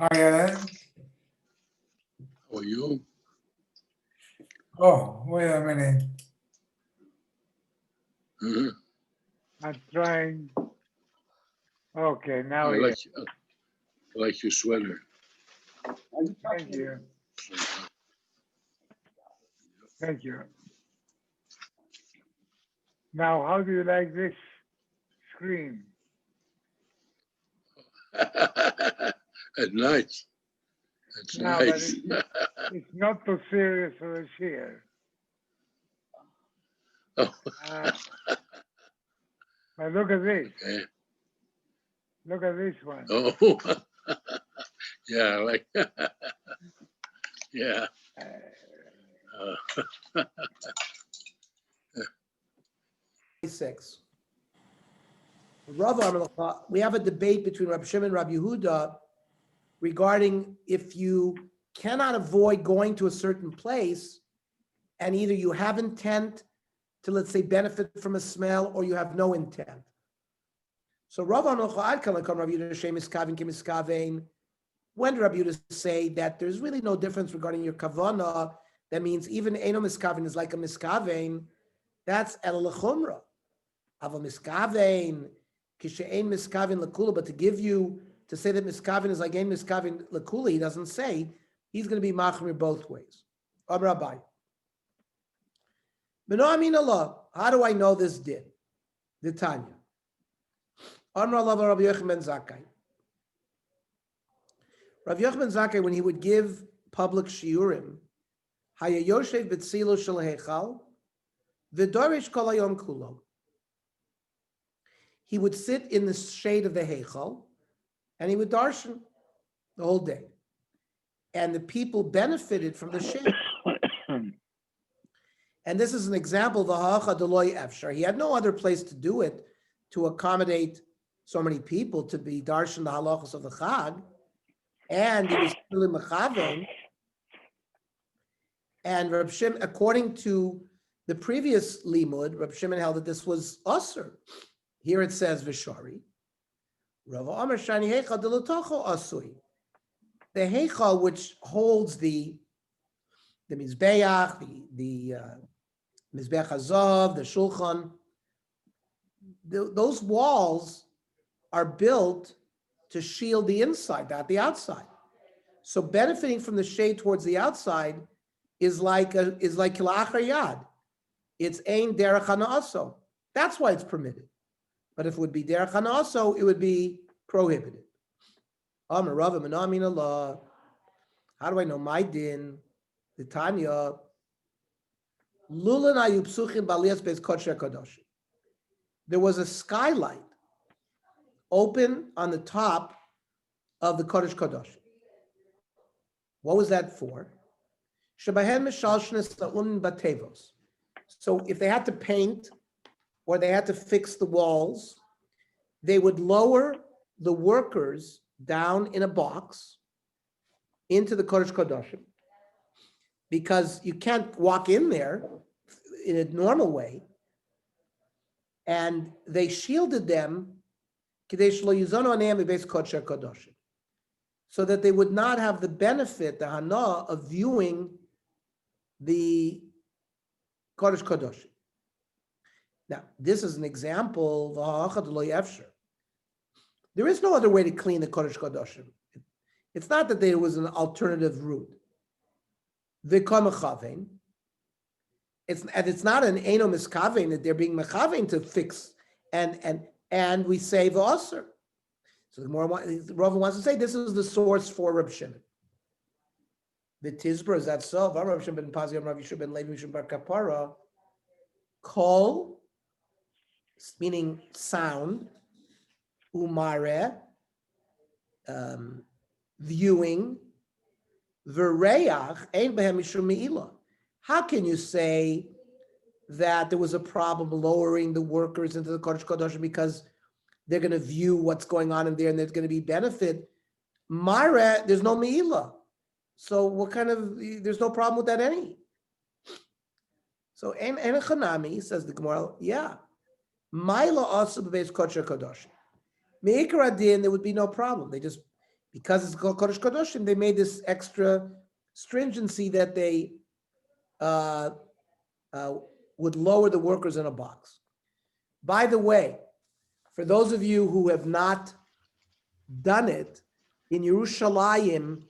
Hi, Ellen. How are you? Oh, wait a minute. Mhm. I'm trying. Okay, now I yeah. like your sweater. Thank you. Thank you. Now, how do you like this screen? At night. That's No, but nice. it's not too serious for us here. Oh, But look at this. okay. Look at this one. Oh, yeah, I like yeah. Uh, 6. Rav Amar, we have a debate between Rabbi Shimon and Rabbi Yehuda regarding if you cannot avoid going to a certain place and either you have intent to, let's say, benefit from a smell or you have no intent. So Rav Amar, when did Rabbi Yehuda say that there's really no difference regarding your kavana? That means even Eino Miskaven is like a Miskaven. That's El Lechumra. Ava Miskaven, Kishein Miskaven Lakula, but to give you, to say that Miskaven is like Ein Miskaven Lakula, he doesn't say, he's going to be Machmir both ways. Rabbi. B'no Amin Allah, how do I know this did? The Tanya. Amr Allah Rabbi Yochanan ben Zakkai. Rabbi Yochanan ben Zakkai, when he would give public shiurim, Haya Yoshev B'tzilo Shel Heichal, V'dorish Kol Hayom Kulo. He would sit in the shade of the Heichal, and he would darshan the whole day. And the people benefited from the shade. And this is an example of the ha'acha deloy efshar. He had no other place to do it to accommodate so many people to be darshan the halachos of the Chag. And he was still in mechaven. And Reb Shimon, according to the previous limud, Reb Shimon held that this was usher. Here it says v'shari. Rav Amar shani heichal delatocho asui. The heichal which holds the mizbeach, the mizbeach hazav, the shulchan, those walls are built to shield the inside, not the outside. So benefiting from the shade towards the outside is like kilachar yad. It's ein derech hana'aso. That's why it's permitted. But if it would be derech hana'aso, it would be prohibited. Amar Rava Menamin Allah. How do I know my din? The Tanya. Lulan ayu psuchim b'aliyas beis kodesh kadosh. There was a skylight open on the top of the Kodesh Kadosh. What was that for? Shebahen mishalshnes la'un batevos. So if they had to paint or they had to fix the walls, they would lower the workers down in a box into the Kodesh Kodashim, because you can't walk in there in a normal way. And they shielded them so that they would not have the benefit, the hana, of viewing the Kodesh Kodashim. Now, this is an example. There is no other way to clean the Kodesh Kodashim. It's not that there was an alternative route. It's not an eno miskavein that they're being mechavein to fix, and we say v'aser. So the Rav wants to say this is the source for Reb Shimon. The Tizbra, is that so? Rav Shimon ben Pazi, Rav Yishub ben Levi Mishum bar Kapara. Kol, meaning sound, umare, viewing, v'reach, ein behem mishum me'ilah. How can you say that there was a problem lowering the workers into the Kodesh Kodesh because they're going to view what's going on in there and there's going to be benefit? Myra, there's no me'ilah. So what kind of, there's no problem with that any. So en chanami, says the Gemara, yeah. Ma'ila also b'beis Kodesh Kodesh. Me'ikar adin, there would be no problem. They just, because it's called Kodesh Kodoshim, they made this extra stringency that they would lower the workers in a box. By the way, for those of you who have not done it, in Yerushalayim,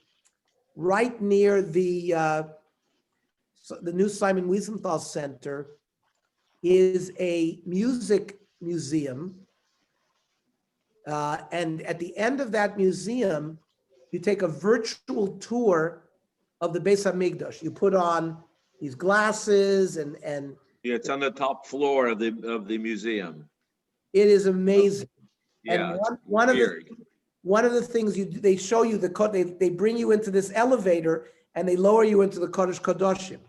right near the new Simon Wiesenthal Center, is a music museum. And at the end of that museum, you take a virtual tour of the Beis Hamikdash. You put on these glasses and Yeah, it's on the top floor of the museum. it is amazing. Yeah, And it's one of weird. the things they show you they bring you into this elevator and they lower you into the Kodesh Kodoshim.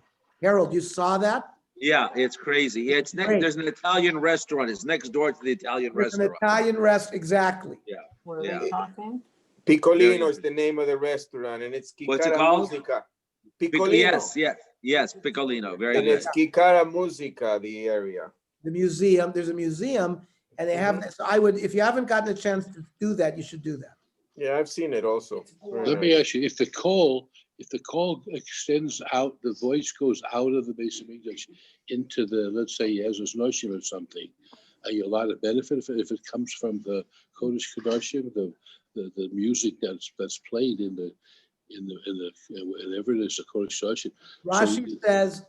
Harold, you saw that? Yeah, it's crazy. It's next. Great. There's an Italian restaurant. It's next door to the Italian There's an restaurant. Italian exactly. What are Yeah. they talking? Piccolino is the name of the restaurant, and it's What's it Kikara called? Musica. Piccolino. Yes, Piccolino. Very And good. it's Kikara Musica, the area. The museum, there's a museum, and they have this. I would, if you haven't gotten a chance to do that, you should do that. Yeah, I've seen it also. Very Let me nice. ask you, if the coal extends out, the voice goes out of the Beis Hamikdash into the, let's say, Yezos Noshim or something, are you allowed to benefit if it comes from the Kodesh Kodashim, the music that's played in whenever there's a Kodesh Kodashim?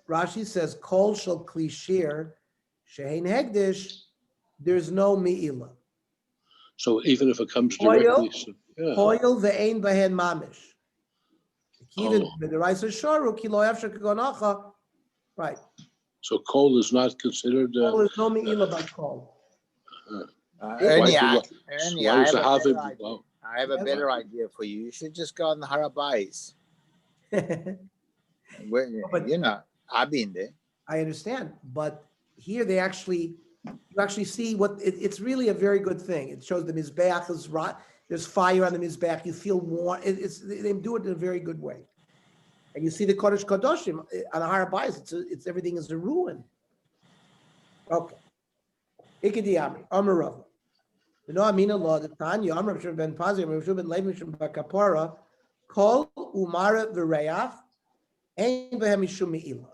Rashi says, Kol shel klishir, shehein hegdish, there's no me'ila. So even if it comes Oil? directly, so, yeah. Koil ve'ein bahen mamish. Even Oh. the Raisa Shoru, ki lo yafshar kagonacha. Right. So coal is not considered. There's no me'ila by kol. Ernie, why Ernie, why I is have, the a better Havim- idea. well, I have a better idea for you. You should just go on the Harabais. But- You know, I've been there. I understand, but here you actually see what it's really a very good thing. It shows the mizbeach is right. There's fire on the mizbeach. You feel warm. They do it in a very good way, and you see the Kodesh Kodoshim on a Harabais. It's everything is a ruin. Okay. Ikidiyami Amarava. You know, Amina law the Tanya Amar should have been positive. Should have been Levin should be kapara. Kol umara v'reach ein behem mishum me'ilah.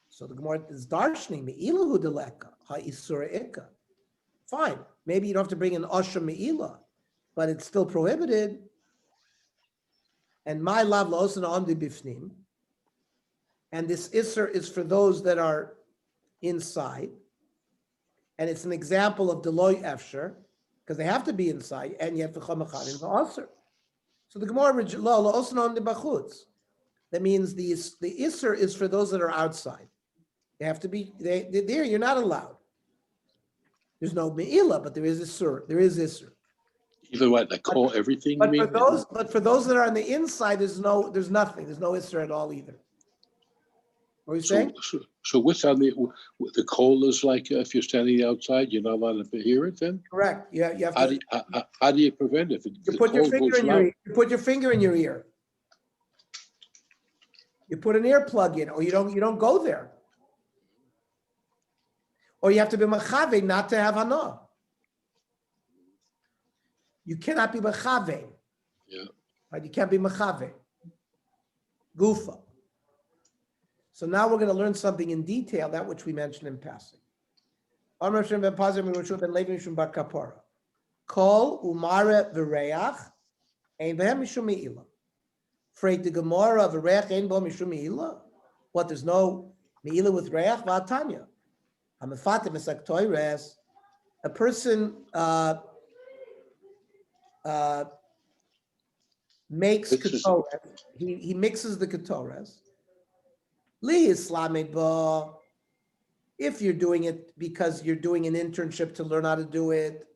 So the Gemara is darshaning me'ilah hu deleka ha'isura ikka. Fine, maybe you don't have to bring an osha me'ilah, but it's still prohibited. And my lav la'osan amdi bifnim. And this isser is for those that are inside. And it's an example of Deloy Efsher, because they have to be inside, and you have to chamachad in the osir. So the Gemara lo la'osan amdi bachutz. That means the isser is for those that are outside. They have to be there. You're not allowed. There's no me'ilah, but there is isser. There is isser. even what, like coal, everything? But you mean? for those that are on the inside, there's nothing. There's no isser at all either. What are you saying? So what's on the coal is like if you're standing outside, you're not allowed to hear it then? Correct. You have How to. do you prevent it? If You the put your coal finger goes in your loud? ear. You put your finger in your ear. You put an earplug in, or you don't go there. Or you have to be machave not to have hana. You cannot be machave. Yeah. Right? You can't be machave. Gufa. So now we're going to learn something in detail, that which we mentioned in passing. Amar Shem ben Pazim ben Rishon ben Levi Mishum bar Kapara. Kol umare v'reach ein behem mishum me'ilah. Freit the Gemara of reach ein bo mishum me'ilah. What? There's no me'ilah with reach? Va'atanya. Hamafatim esak toires. A person makes Mixes. ketores. He mixes the ketores. Li Islamic ba. If you're doing it because you're doing an internship to learn how to do it,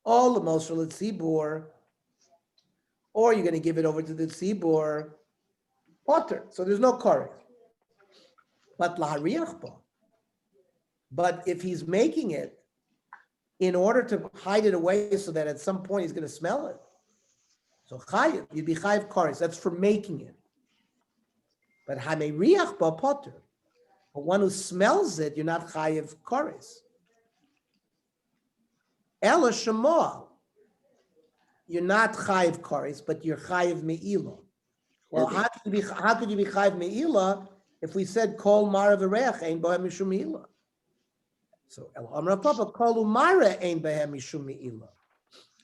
all the most tzibur, or you're going to give it over to the tzibur, potter. So there's no korek. But lahariach ba. But if he's making it in order to hide it away so that at some point he's going to smell it, so chayiv, you'd be chayiv korek. That's for making it. But hameriach ba potter. But one who smells it, you're not chayiv koris. Ela shemal. you're not chayiv kares, but you're chayiv me'ila. Well, Korban. how could you be chayiv me'ila if we said kol mara v'reach ein bohem mishum me'ila? So El Amar Rav Papa kol umara ein bohem mishum me'ila.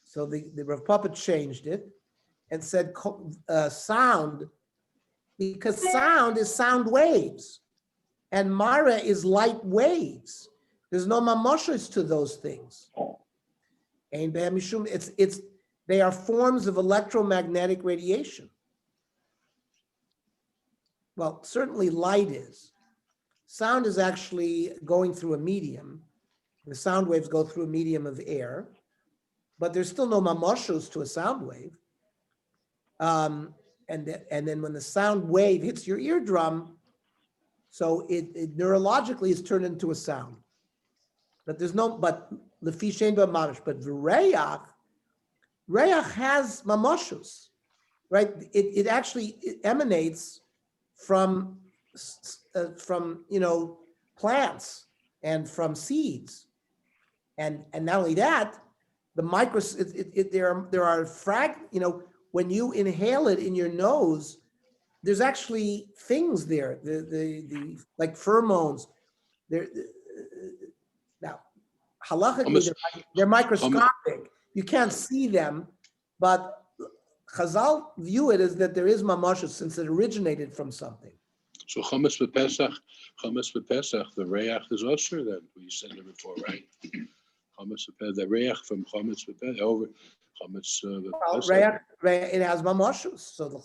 So the Rav Papa changed it and said sound, because sound is sound waves, and mara is light waves. There's no mamoshos to those things. Ein bohem mishum. They are forms of electromagnetic radiation. Well, certainly light is. Sound is actually going through a medium. The sound waves go through a medium of air, but there's still no mamoshos to a sound wave. And then when the sound wave hits your eardrum, so it neurologically is turned into a sound. But there's no, but lefi shein ba mamish, but Reach has mamoshus, right? It actually emanates from plants and from seeds, and not only that, the there are when you inhale it in your nose, there's actually things there, the like pheromones. Now, halachically, they're microscopic. You can't see them, but Chazal view it as that there is mamashus since it originated from something. So chametz b'Pesach, the reach is usher then. We said it before, right? Chametz b'Pesach, the reach from chametz b'Pesach over chametz b'Pesach. It has mamashus, so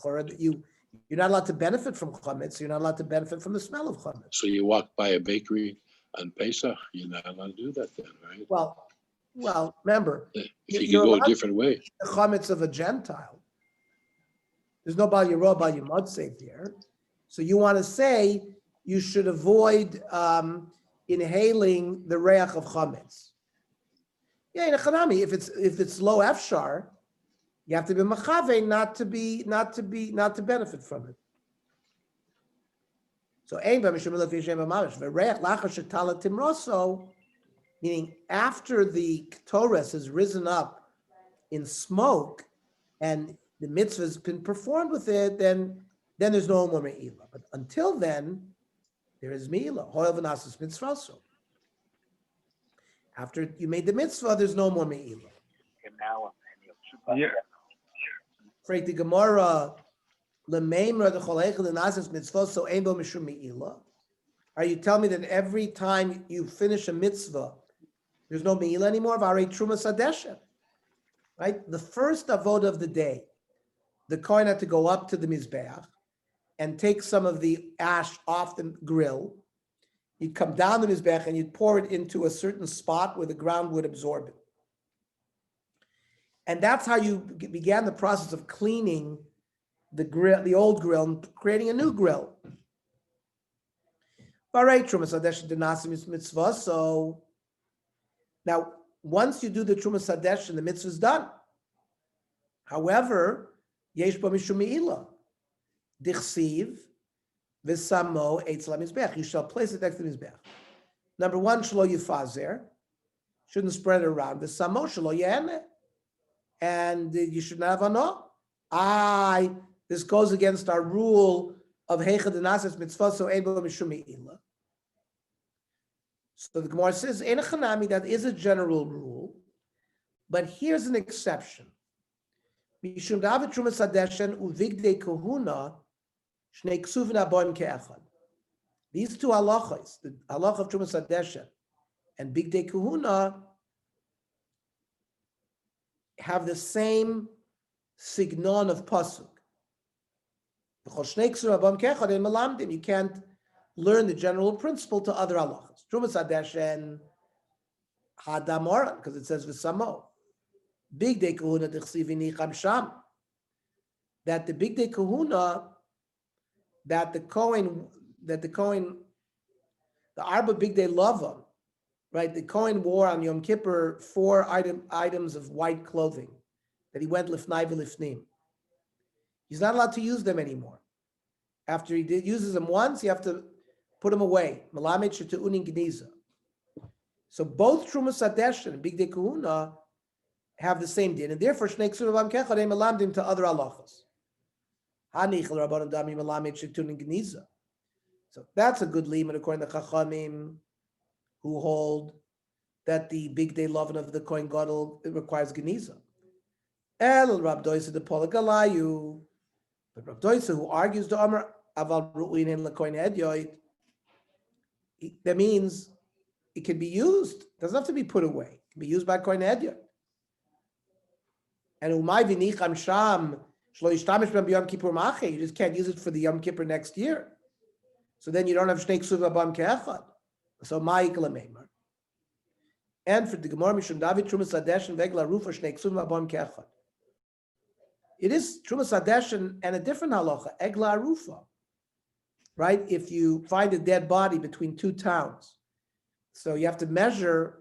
you're not allowed to benefit from chametz. You're not allowed to benefit from the smell of chametz. So you walk by a bakery on Pesach, you're not allowed to do that then, right? Well, remember, If you can go a different way. the chametz of a Gentile. There's no Bal Yirah, Bal Yimotzev there. So you want to say you should avoid inhaling the reach of chametz. Yeah, in a chanami, if it's low efshar, you have to be machave not to benefit from it. So ein ba mishum lefi shem mamish v'reich lachar shetala timroso, meaning after the Torah has risen up in smoke and the mitzvah has been performed with it, then there's no more me'ila. But until then, there is me'ila. Hoil v'nasus mitzvaso. After you made the mitzvah, there's no more me'ila. Yeah. Freit the Gemara, l'meimra d'chol eichel v'nasus mitzvaso ein bo mishum me'ila. Are you telling me that every time you finish a mitzvah, there's no me'ila anymore? V'arei truma sadeshet. Right? The first avodah of the day, the kohen had to go up to the mizbeach and take some of the ash off the grill. You'd come down the mizbeach and you'd pour it into a certain spot where the ground would absorb it. And that's how you began the process of cleaning the grill, the old grill, and creating a new grill. So now, once you do the Truma Sadesh, the mitzvah is done. However, yesh bo mishum me'ila. Dichsiv v'samo eitz lamizbech. You shall place it next to the mizbech. Number one, shelo yifazer. Shouldn't spread it around. V'samo shelo yeheneh. And you should not have ano. This goes against our rule of heichad denases mitzvah, so ein bo mishum me'ila. So the Gemara says, "Ein chanami." That is a general rule, but here's an exception. Mishum david truma sadeshen uvigdei kahuna shnei ksuvin aboim ke'echad. These two halachos, the halacha of truma sadeshen and bigdei kahuna, have the same signon of pasuk. You can't learn the general principle to other halachas. Truma sadeshen hadamoran, because it says v'samo. Big day kahuna d'chsivini chamsham. That the big day kahuna, that the Kohen, the Arba big day lava, right? The Kohen wore on Yom Kippur 4 items of white clothing that he went lifnai v'lifnim. He's not allowed to use them anymore. After he uses them once, you have to put them away. Malamed shetu'unin gniza. So both Truma Sadesh and Big Day Kahuna have the same din, and therefore Shnei Ksuvim Bam Kechad they melamdim to other halachas. Hanichel Rabbanan Dami melamed Shetun and Geniza. So that's a good limit according to Chachamim, who hold that the big day lovin of the Kohen Gadol it requires Geniza. El Rab Doisa de Polagalayu, but Rab Doisa who argues the Amar Aval Ru'in in Lekohen Edyoit, that means it can be used. It doesn't have to be put away. It can be used by Kohen Edyoit. And Umay V'nicham Sham Shlo Yishtamish B'Yam Yom Kippur Mache. You just can't use it for the Yom Kippur next year. So then you don't have Shnei Ksuvim Bam Ke'echad. So Ma'ik L'Meimar. And for the Gemara Mishum David Trumas Hadesh and Vegla Rufa Shnei Ksuvim Bam Ke'echad. It is Trumas Hadesh and a different halacha, Egla Rufa. Right? If you find a dead body between two towns, so you have to measure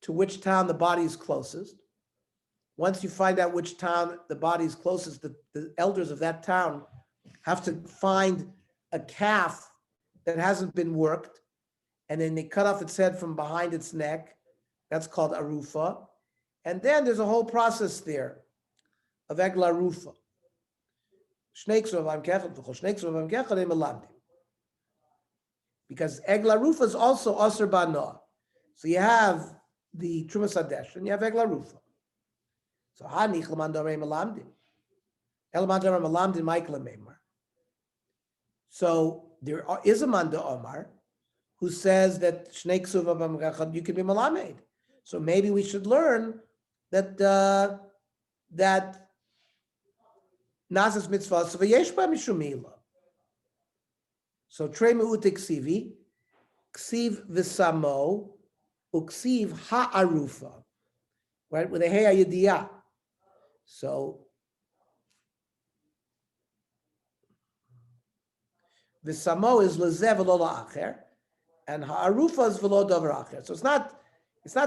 to which town the body is closest. Once you find out which town the body is closest, the elders of that town have to find a calf that hasn't been worked, and then they cut off its head from behind its neck. That's called arufa. And then there's a whole process there of egla arufa. Because egla rufa is also aser bana. So you have the Trumas Hadesh and you have egla rufa. So hanich l'mandarei melamdim. Elmandarei melamdim Michael Meimar. So there is a Manda Omar who says that Shnei Ksuvim Bam Kechad you can be melamed. So maybe we should learn that that Nazas mitzvah so v'yesh ba mishum milah. So trei me'ut ksivi, ksiv v'samo, uksiv ha'arufa, right, with a hey ayidiyah. So v'samo is lezev v'lo la'acher, and ha'arufa is v'lo davar acher. So it's not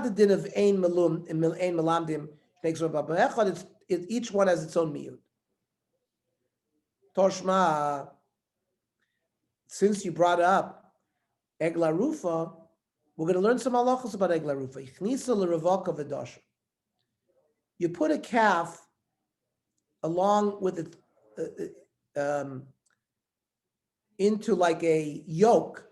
the din of ein melamdim takes over b'echad. Each one has its own miyud. Toshma, since you brought up egla rufa, we're going to learn some halachos about egla rufa. Ichnisa l'revaka v'dasha. You put a calf along with it into like a yoke,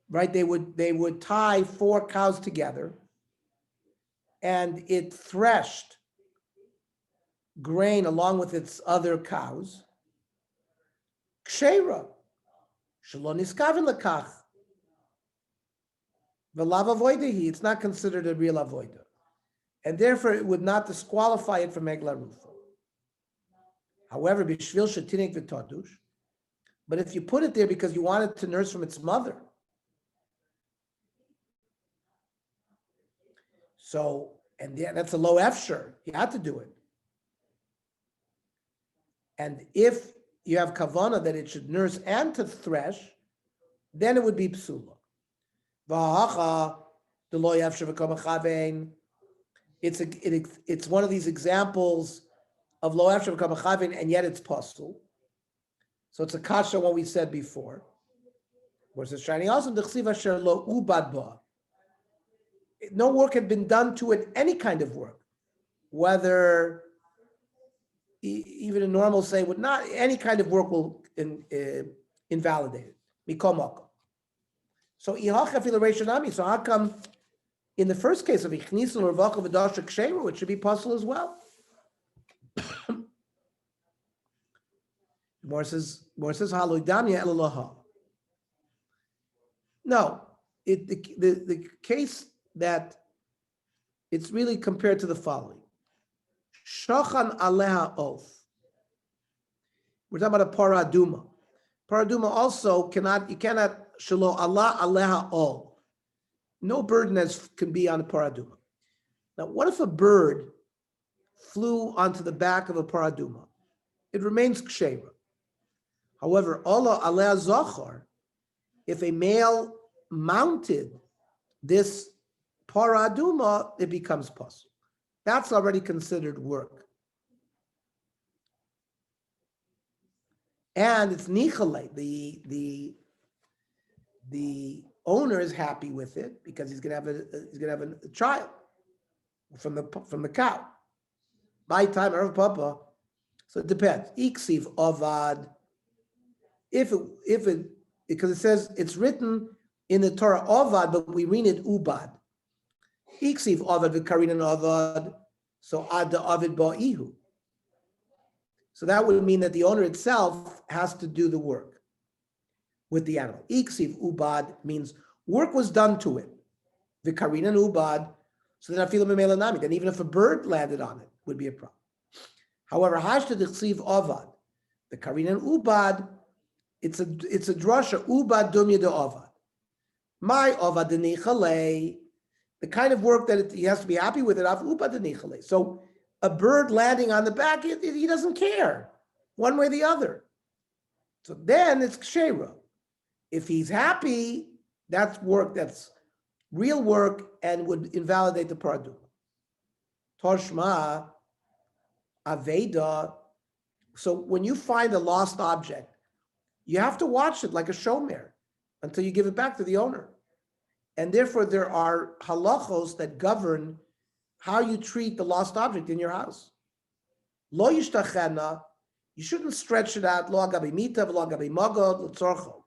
right? They would tie 4 cows together, and it threshed grain along with its other cows. Ksheira, shelo niskavin lekach, v'lav avoidahi. It's not considered a real avoida, and therefore it would not disqualify it from egla rufa. However, b'shvil shetinik v'tadush. But if you put it there because you want it to nurse from its mother, so and that's a low efshar. You had to do it. And if you have kavana that it should nurse and to thresh, then it would be psula. It's one of these examples of lo efshar v'kama chavein, and yet it's pasul. So it's a kasha what we said before. Whereas it's shining also d'chsiv asher lo ubad ba. No work had been done to it, any kind of work, whether even a normal say would not, any kind of work will invalidate it. So so how come in the first case of Ichnisel or Vachal V'Dasha Ksheru, it should be possible as well? More says Haludamya Elalaha. No, the case that it's really compared to the following. Shachan aleha oath. We're talking about a paraduma. Paraduma also you cannot shelo Allah aleha ol. No burden can be on a paraduma. Now, what if a bird flew onto the back of a paraduma? It remains kshera. However, Allah aleha zachar, if a male mounted this paraduma, it becomes possible. That's already considered work. And it's nichale, the owner is happy with it because he's gonna have a child from the cow. My time, Erev Papa. So it depends. Iksiv Avad. If it because it says it's written in the Torah Avad, but we read it Ubad. Iksiv Avad v'Karinan Avad. So Ad Avid Ba'ihu. So that would mean that the owner itself has to do the work with the animal. Iksiv Ubad means work was done to it. V'Karinan Ubad. So then Afilu Memela Nami. Then even if a bird landed on it, would be a problem. However, Hashta Dichsiv Avad, the Karinan Ubad, it's a drasha Ubad Dumya de Avad. My Avad de Nichale, the kind of work that he has to be happy with it. Av Ubad de Nichale. So a bird landing on the back, he doesn't care one way or the other. So then it's Kshera. If he's happy, that's work. That's real work and would invalidate the Paradu. Toshma. Aveda. So when you find a lost object, you have to watch it like a shomer until you give it back to the owner. And therefore there are halachos that govern how you treat the lost object in your house. Lo yishtachena, you shouldn't stretch it out. Lo agabi mitav, lo agabi magod, l'tzorcho.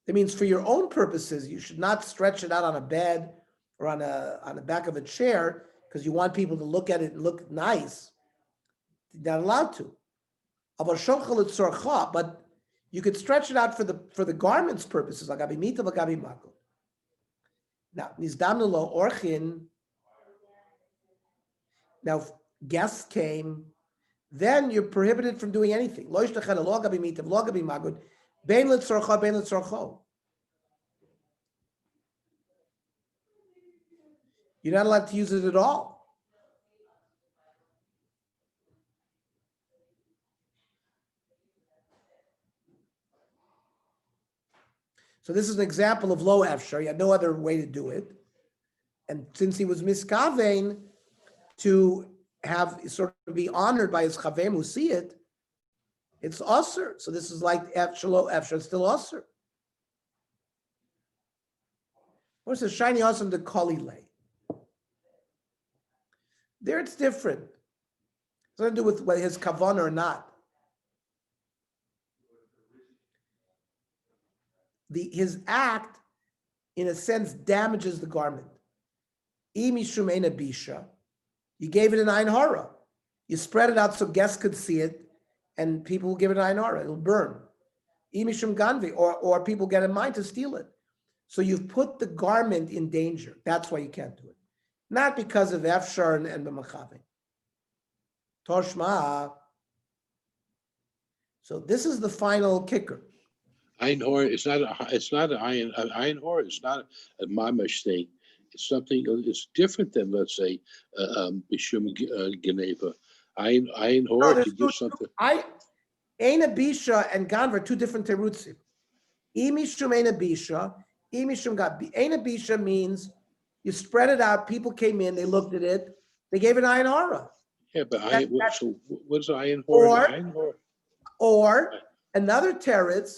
That means for your own purposes, you should not stretch it out on a bed or on the back of a chair, because you want people to look at it and look nice. You're not allowed to. But you could stretch it out for the garments purposes, like Agabi Mita, Agabi Mako. Now, Nizdamnu lo orchin. Now, if guests came, then you're prohibited from doing anything. Lo yishtachena lo Agabi Mita, lo Agabi Mako. Bein letzorcha, bein letzorcho. You're not allowed to use it at all. So this is an example of lo efshar. He had no other way to do it. And since he was miskavein to have sort of be honored by his chavem who see it, it's usher. So this is like efshar, lo efshar, it's still usher. What's the shiny awesome to kolile? There it's different. It's nothing to do with whether his kavan or not. His act, in a sense, damages the garment. Imishum eina bisha. You gave it an ayin hara. You spread it out so guests could see it, and people will give it an ayin hara. It'll burn. Imishum ganvi, or people get in mind to steal it. So you've put the garment in danger. That's why you can't do it. Not because of efshar and b'machavin. Toshma. So this is the final kicker. Ayin hor, it's not an ayin hor. It's not a mamash thing. It's something. It's different than, let's say, bishum geneva. Ayin hor to give something. Eina bisha and ganva are two different terutzim. Imishum eina bisha, imishum ganva. Eina bisha means you spread it out. People came in, they looked at it, they gave it ayin hara. Yeah, but so what's ayin hor? Or another teretz.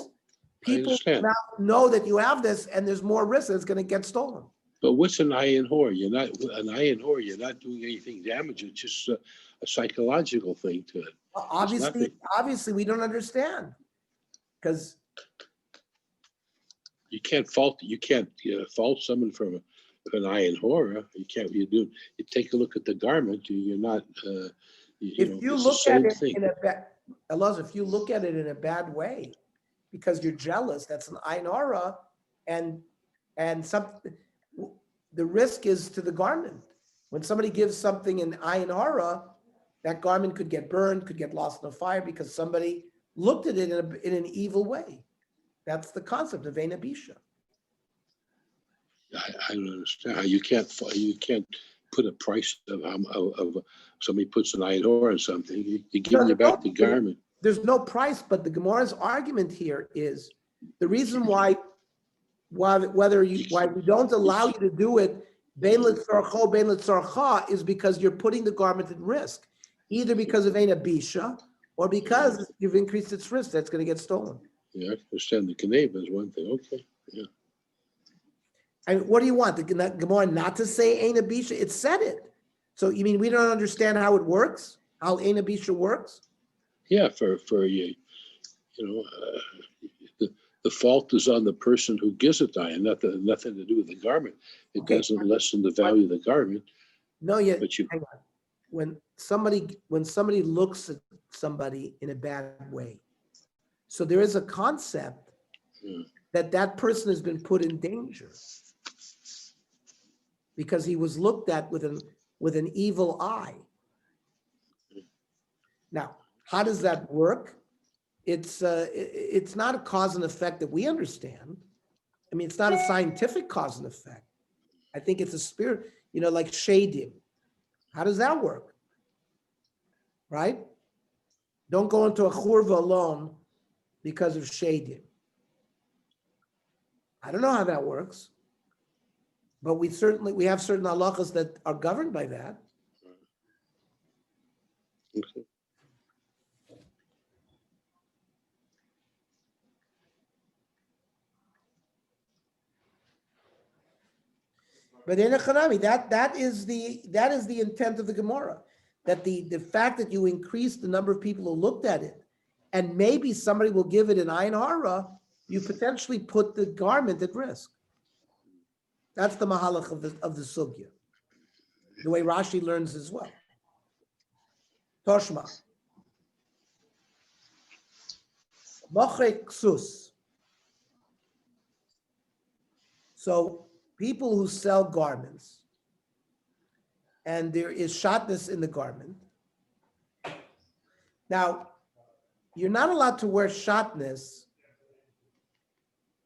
People now know that you have this, and there's more risk that it's going to get stolen. But what's an ayin hor? You're not You're not doing anything damage. It's just a psychological thing to it. Obviously, we don't understand because you can't fault someone from an ayin hor. You can't. You take a look at the garment. You're not. If you look at it in a bad way, because you're jealous, that's an ayin hara, and the risk is to the garment. When somebody gives something in ayin hara, that garment could get burned, could get lost in a fire because somebody looked at it in an evil way. That's the concept of eina bisha. I don't understand how you can't put a price of somebody puts an ayin hor on something. You're giving you back the garment. There's no price, but the Gemara's argument here is the reason why we don't allow you to do it bein letzorcho, bein letzorcha is because you're putting the garment at risk, either because of eina bisha or because you've increased its risk that's going to get stolen. Yeah, I understand the Kneva is one thing, okay, yeah. I mean, what do you want? The Gemara not to say Ein Abisha? It said it. So you mean we don't understand how it works? How Ein Abisha works? Yeah, for you know, the fault is on the person who gives it dye and nothing to do with the garment. It Okay. doesn't lessen the value of the garment, No, yeah. but you, Hang on. When somebody looks at somebody in a bad way, so there is a concept Yeah. that person has been put in danger because he was looked at with an evil eye. Now, how does that work? It's not a cause and effect that we understand. I mean, it's not a scientific cause and effect. I think it's a spirit, like shadim. How does that work? Right? Don't go into a churva alone because of shadim. I don't know how that works, but we have certain halachas that are governed by that. okay. But in a chanami, that is the intent of the Gemara, that the fact that you increase the number of people who looked at it, and maybe somebody will give it an ayin hara, you potentially put the garment at risk. That's the mahalach of the sugya, the way Rashi learns as well. Toshma. Mochre ksus. So people who sell garments, and there is shatnez in the garment. Now, you're not allowed to wear shatnez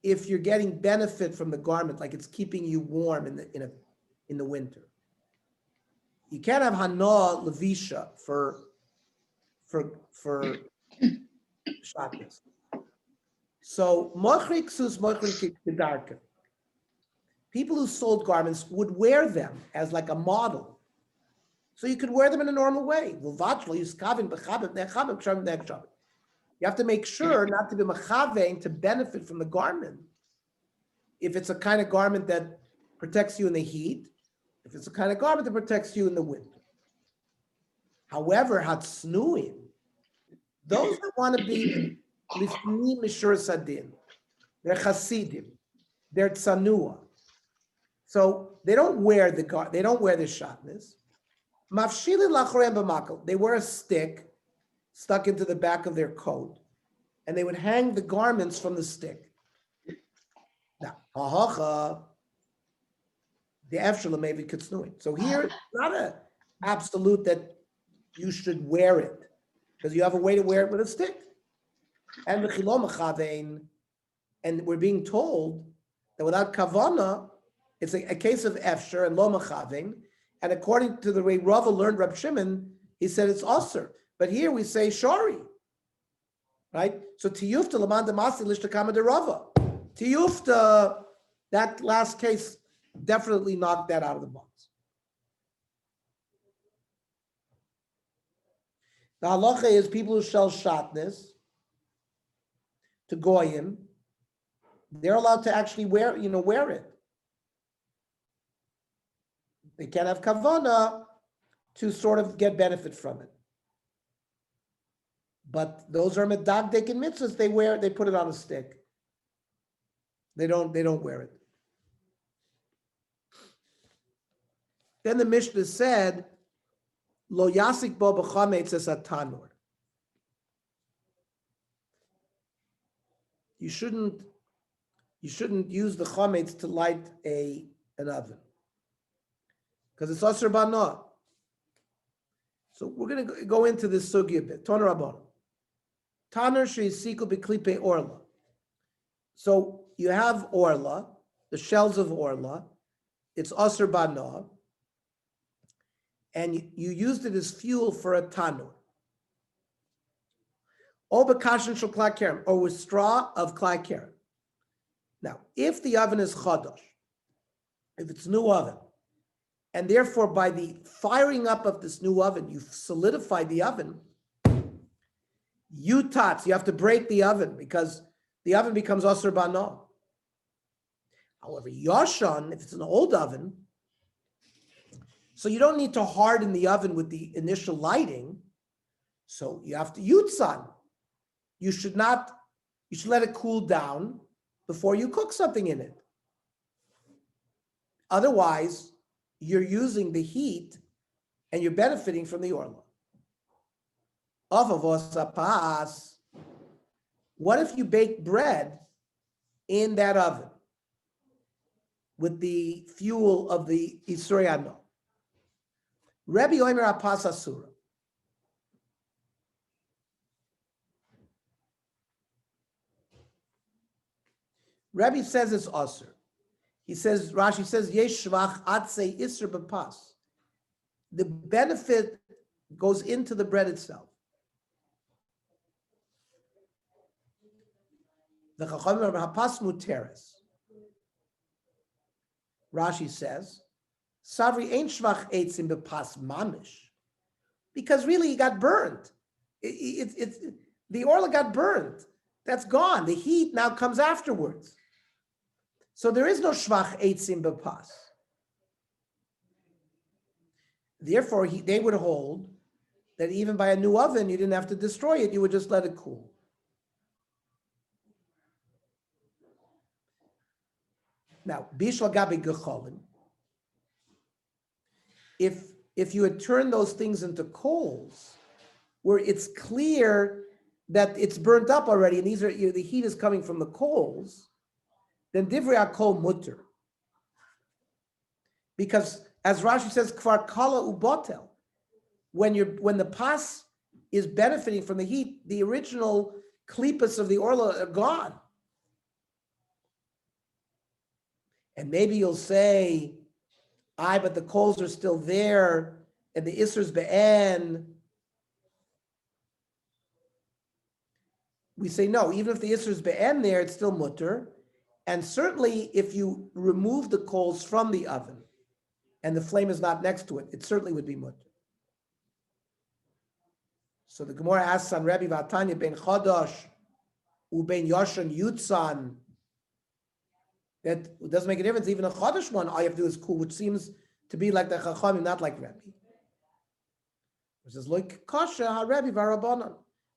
if you're getting benefit from the garment, like it's keeping you warm in the winter. You can't have hana levisha for shatnez. So mochri ksus mochri kedarka. People who sold garments would wear them as like a model. So you could wear them in a normal way. You have to make sure not to be mechavein to benefit from the garment. If it's a kind of garment that protects you in the heat, if it's a kind of garment that protects you in the winter. However, hatznuim, those that want to be lifnim mishur sadin, they're chasidim, they're tsanua. So they don't wear the shatnez. Mafshilin lachrem b'makal. They wear a stick stuck into the back of their coat, and they would hang the garments from the stick. Now, hahacha, the efshalah maybe kitsnuin. So here, it's not an absolute that you should wear it, because you have a way to wear it with a stick. And the chilom chavein, and we're being told that without kavana, it's a case of efshar and lo mechavein. And according to the way Rava learned Rab Shimon, he said it's aser. But here we say shari, right? So tiyufta laman demasi lishtakama de Rava. Tiyufta, that last case definitely knocked that out of the box. The halacha is people who sell shatnez to goyim, they're allowed to actually wear it. They can't have kavana to sort of get benefit from it. But those are medagdek and mitzvahs. They put it on a stick. They don't wear it. Then the Mishnah said, Lo yasik bo b'chametz es atanur. You shouldn't use the chametz to light an oven, because it's asur bana. So we're going to go into this sugi a bit. Toner rabbanon. Taner sheisiku b'klipe orla. So you have orla, the shells of orla. It's asur bana, and you used it as fuel for a tanur. Or b'kashin shel klai kerem, or with straw of klai kerem. Now, if the oven is chadash, if it's new oven, and therefore by the firing up of this new oven, you've solidified the oven, you have to break the oven, because the oven becomes Asr Bana. However, Yashan, if it's an old oven, so you don't need to harden the oven with the initial lighting. So you have to Yutzan. You should let it cool down before you cook something in it. Otherwise, you're using the heat and you're benefiting from the orla. What if you bake bread in that oven with the fuel of the Isuriano? Rebbe Omer Apas Asura. Rebbe says it's Asur. He says, Rashi says, Yesh Shvach Atzei Isur B'Pas. The benefit goes into the bread itself. The Chachamim Hapas Muteres. Rashi says, Savri ain't Shvach Eitzim B'Pas Mamish. Because really, he got burned. The orla got burned. That's gone. The heat now comes afterwards. So there is no Shvach Eitzim B'Pas. Therefore, they would hold that even by a new oven, you didn't have to destroy it, you would just let it cool. Now, Bishal Gabi Gecholin, if you had turned those things into coals, where it's clear that it's burnt up already, and the heat is coming from the coals, then Divrei HaKol Mutter. Because as Rashi says, Kvar Kala Ubotel, when the pas is benefiting from the heat, the original klipas of the orla are gone. And maybe you'll say, but the coals are still there, and the Isser's Be'en. We say no, even if the Isser's Be'en there, it's still mutter. And certainly if you remove the coals from the oven and the flame is not next to it, it certainly would be mutter. So the Gemara asks on Rabbi Vatanya ben Chodosh uben Yoshan Yutzan, that it doesn't make a difference. Even a Chodosh one, all you have to do is cool, which seems to be like the Chachamim, not like Rabbi. It says, like Kasha HaRabbi Varabanan,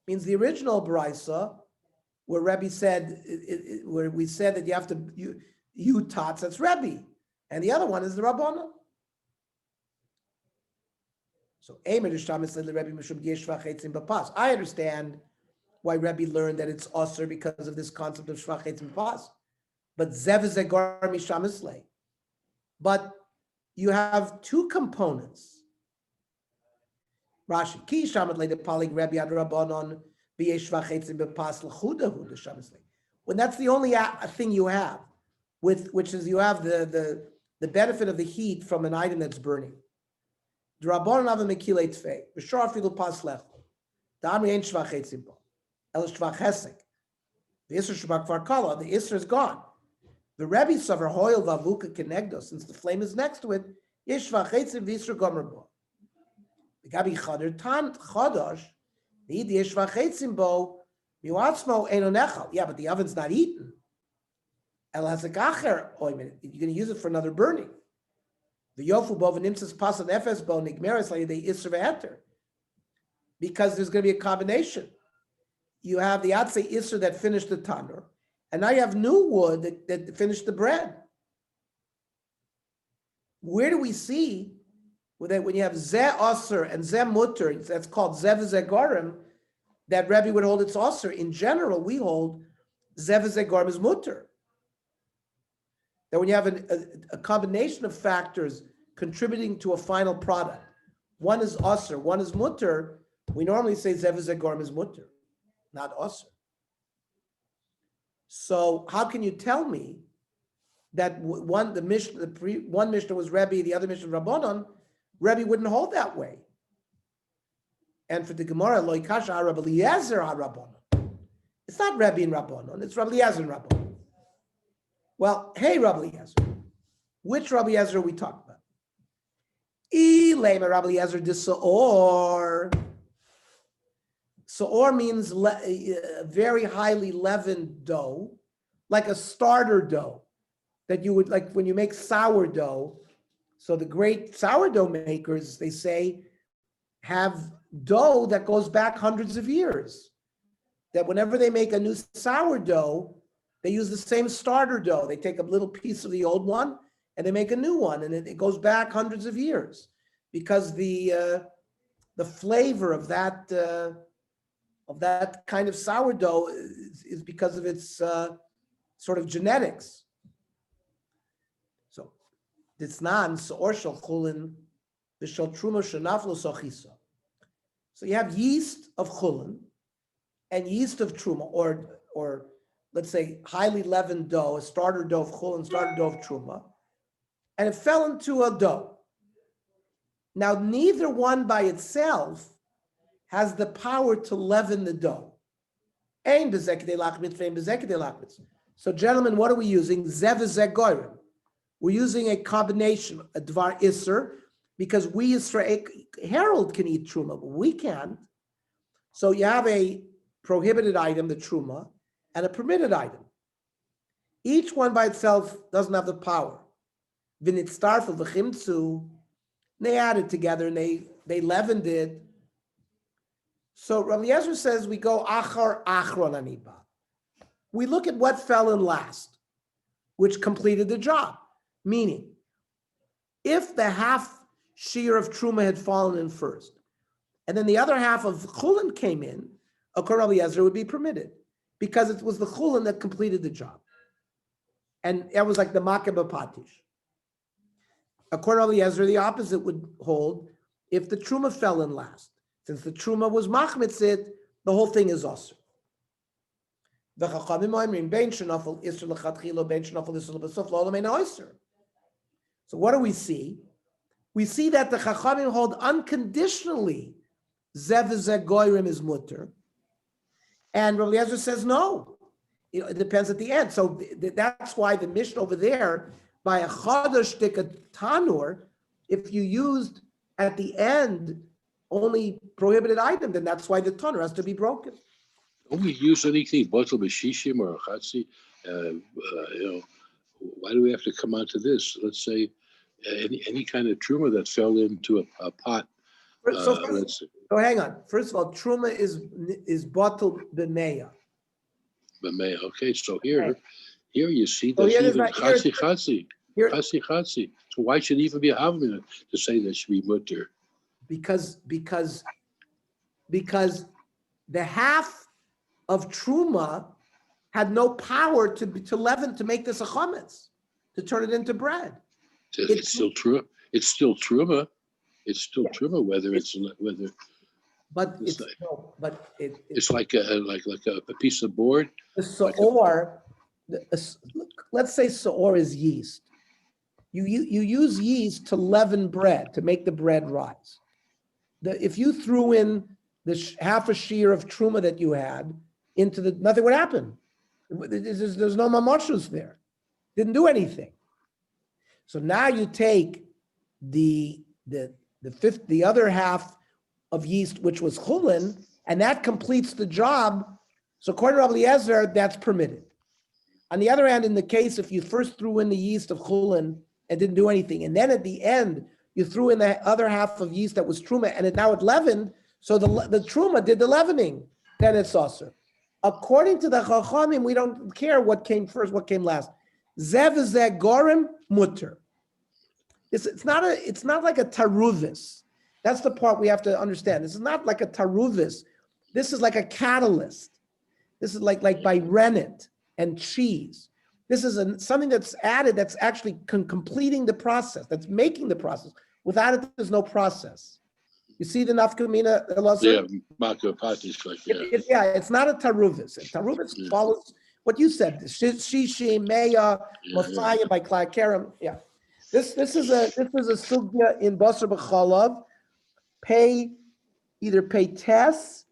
means the original Baraisa, where Rabbi said, where we said that you have to, you tots, that's Rabbi. And the other one is the Rabbanan. So, I understand why Rabbi learned that it's Osir because of this concept of Shvach Eitzim B'Pas. But Zev is a Gar Mishamisle. But you have two components. Rashi, Ki Shamat Le Palig Rabbi Ad Rabbanon B'Yesh Shvach Eitzim B'Pas L'Chudahu L'Shamisle. When that's the only thing you have, which is you have the benefit of the heat from an item that's burning. Drabonon Ava Mekilei Tfei B'Shar Afilu Pas Lechol. Da'amri Ein Shvach Eitzim Bo El Shvach Hesek. The Isser Shvach Kvar Kala. The Isser is gone. The Rebbe Savar Hoyel Vavuka Kenegdo, since the flame is next to it, Yesh Shvach Eitzim V'Isser Gomer Bo. The Gabi Chader Tan Chodosh. The Yesh Shvach Eitzim Bo Miwatzmo Eino Nechal. Yeah, but the oven's not eaten. El Hasek Acher Oymen. You're going to use it for another burning. The Yofu Bo V'Nimtzas Pasan Efes Bo Nigmeres Like the Isser V'Eter. Because there's going to be a combination. You have the Atzei Isser that finished the tanur, and now you have new wood that finished the bread. Where do we see that when you have Zeh Osir and Zeh Mutter, that's called Zev Zegorim, that Rebbe would hold it's Osir? In general, we hold Zev Zegorim is Mutter. That when you have a combination of factors contributing to a final product, one is Osir, one is Mutter, we normally say Zev Zegorim is Mutter, not Osir. So how can you tell me that one Mishnah was Rebbe, the other Mishnah Rabbanon? Rebbe wouldn't hold that way. And for the Gemara, Lo Kasha Rabbi Eliezer HaRabbanon. It's not Rebbe and Rabbanon, it's Rabbi Eliezer and Rabbanon. Well, hey, Rabbi Eliezer, which Rabbi Eliezer are we talking about? Ilema Rabbi Eliezer Disaor. Saor means very highly leavened dough, like a starter dough that you would like when you make sourdough. So the great sourdough makers, they say, have dough that goes back hundreds of years. That whenever they make a new sourdough, they use the same starter dough. They take a little piece of the old one and they make a new one, and it goes back hundreds of years because the flavor of that kind of sourdough is because of its sort of genetics. So Ditznan Saor Shel Chulin V'Shel Truma Shenaflo Sochisa. So you have yeast of chulin and yeast of truma, or let's say highly leavened dough, a starter dough of chulin, starter dough of truma, and it fell into a dough. Now, neither one by itself has the power to leaven the dough. So, gentlemen, what are we using? Zev v'zeh goyim. We're using a combination, a dvar iser, because we Israel, Harold can eat truma, but we can't. So you have a prohibited item, the truma, and a permitted item. Each one by itself doesn't have the power. V'nitztarfu v'chimtzu, they added together and they leavened it. So Rabbi Eliezer says we go achar achron aniba. We look at what fell in last, which completed the job. Meaning, if the half shear of truma had fallen in first, and then the other half of chulin came in, according to Rabbi Eliezer, would be permitted because it was the chulin that completed the job, and it was like the makeh b'patish. According to Rabbi Eliezer, the opposite would hold if the truma fell in last. Since the truma was machmitzit, the whole thing is osur. So what do we see? We see that the Chachamim hold unconditionally zev v'zeh goyim is mutter, and Rabbi Eliezer says no. It depends at the end. So that's why the Mishnah over there by a chadash tanur, if you used at the end only prohibited item, then that's why the tanur has to be broken. Don't we use anything bottle b'shishim or chatzi? Why do we have to come onto this? Let's say any kind of truma that fell into a pot. So hang on. First of all, truma is bottle b'meya. B'meya. Okay, so here you see Oh, there's yeah, even there's chatzi. So why should it even be a havmina to say that should be mutter? Because the half of truma had no power to leaven, to make this a chametz, to turn it into bread. It's still true. It's still truma. It's still truma. But it's like a piece of board. The saor, let's say saor is yeast. You use yeast to leaven bread, to make the bread rise. If you threw in the half a shear of truma that you had into nothing would happen. There's no mamoshus there. Didn't do anything. So now you take the other half of yeast, which was chulin, and that completes the job. So according to Rabbi Eliezer, that's permitted. On the other hand, in the case if you first threw in the yeast of chulin and didn't do anything, and then at the end you threw in the other half of yeast that was truma, and now it leavened, so the truma did the leavening, then it's osur. According to the Chachamim, we don't care what came first, what came last. Zev v'zeh gorim mutter. It's not like a taruvis. That's the part we have to understand. This is not like a taruvis. This is like a catalyst. This is like by rennet and cheese. This is something that's added that's actually completing the process, that's making the process. Without it, there's no process. You see the nafkamina? Yeah, makeh patish like that. It's not a taruvis. Taruvis follows what you said. Shishi, Meya, Messiah by Klai Kerem. Yeah. This is a sugya in Basar b'chalav. Either pay tes